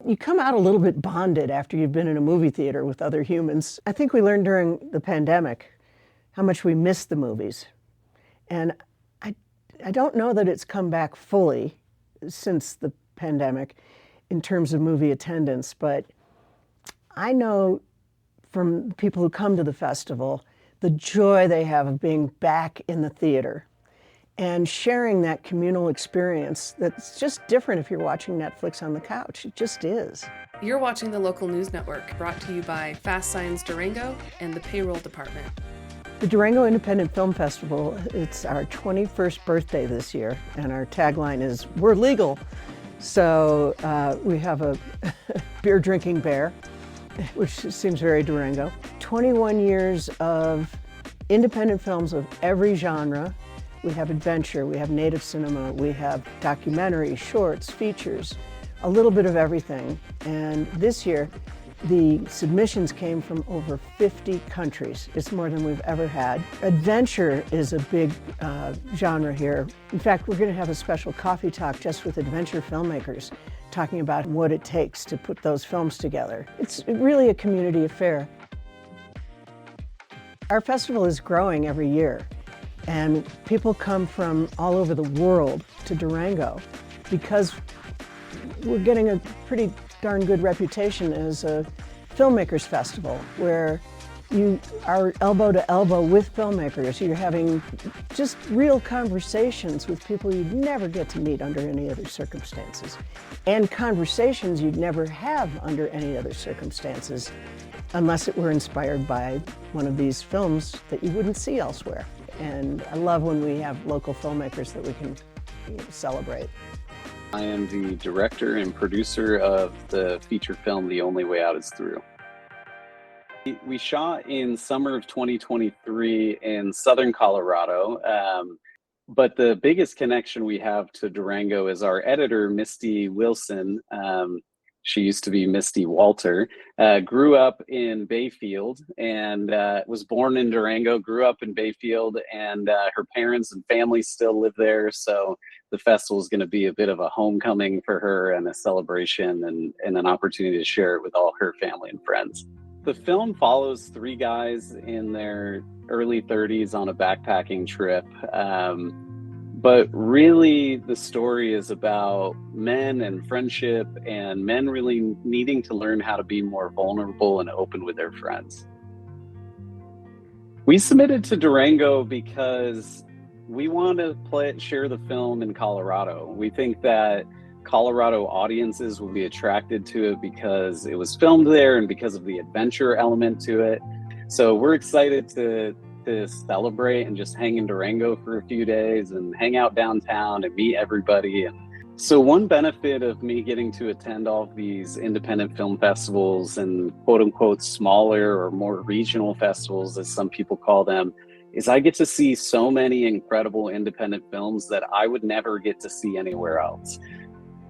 You come out a little bit bonded after you've been in a movie theater with other humans. I think we learned during the pandemic how much we miss the movies. And I don't know that it's come back fully since the pandemic in terms of movie attendance, but I know from people who come to the festival the joy they have of being back in the theater and sharing that communal experience that's just different if you're watching Netflix on the couch. It just is. You're watching the local news network, brought to you by Fast Signs Durango and the Payroll Department. The Durango Independent Film Festival, it's our 21st birthday this year, and our tagline is, "We're legal." So we have a beer drinking bear, which seems very Durango. 21 years of independent films of every genre. We have adventure, we have native cinema, we have documentary, shorts, features, a little bit of everything. And this year, the submissions came from over 50 countries. It's more than we've ever had. Adventure is a big genre here. In fact, we're going to have a special coffee talk just with adventure filmmakers, talking about what it takes to put those films together. It's really a community affair. Our festival is growing every year, and people come from all over the world to Durango because we're getting a pretty darn good reputation as a filmmakers festival where you are elbow to elbow with filmmakers. You're having just real conversations with people you'd never get to meet under any other circumstances, and conversations you'd never have under any other circumstances unless it were inspired by one of these films that you wouldn't see elsewhere. And I love when we have local filmmakers that we can celebrate. I am the director and producer of the feature film The Only Way Out Is Through. We shot in summer of 2023 in southern Colorado, but the biggest connection we have to Durango is our editor, Misty Wilson. She used to be Misty Walter, grew up in Bayfield and was born in Durango, grew up in Bayfield, and her parents and family still live there. So the festival is going to be a bit of a homecoming for her and a celebration and an opportunity to share it with all her family and friends. The film follows three guys in their early 30s on a backpacking trip. But really, the story is about men and friendship and men really needing to learn how to be more vulnerable and open with their friends. We submitted to Durango because we want to share the film in Colorado. We think that Colorado audiences will be attracted to it because it was filmed there and because of the adventure element to it. So we're excited to celebrate and just hang in Durango for a few days and hang out downtown and meet everybody. And so one benefit of me getting to attend all of these independent film festivals and quote unquote smaller or more regional festivals, as some people call them, is I get to see so many incredible independent films that I would never get to see anywhere else.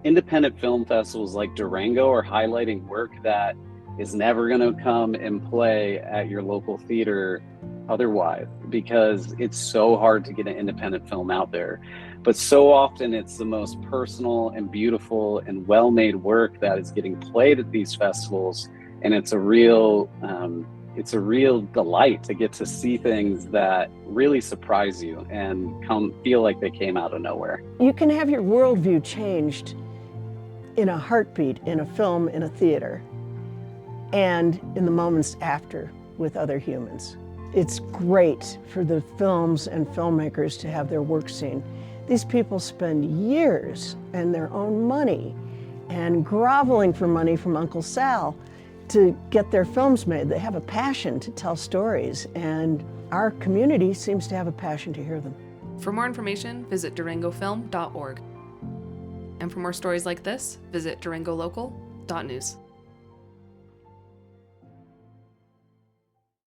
Independent film festivals like Durango are highlighting work that is never going to come and play at your local theater otherwise, because it's so hard to get an independent film out there. But so often it's the most personal and beautiful and well-made work that is getting played at these festivals, and it's a real delight to get to see things that really surprise you and feel like they came out of nowhere. You can have your worldview changed in a heartbeat, in a film, in a theater, and in the moments after with other humans. It's great for the films and filmmakers to have their work seen. These people spend years and their own money and groveling for money from Uncle Sal to get their films made. They have a passion to tell stories, and our community seems to have a passion to hear them. For more information, visit durangofilm.org. And for more stories like this, visit durangolocal.news.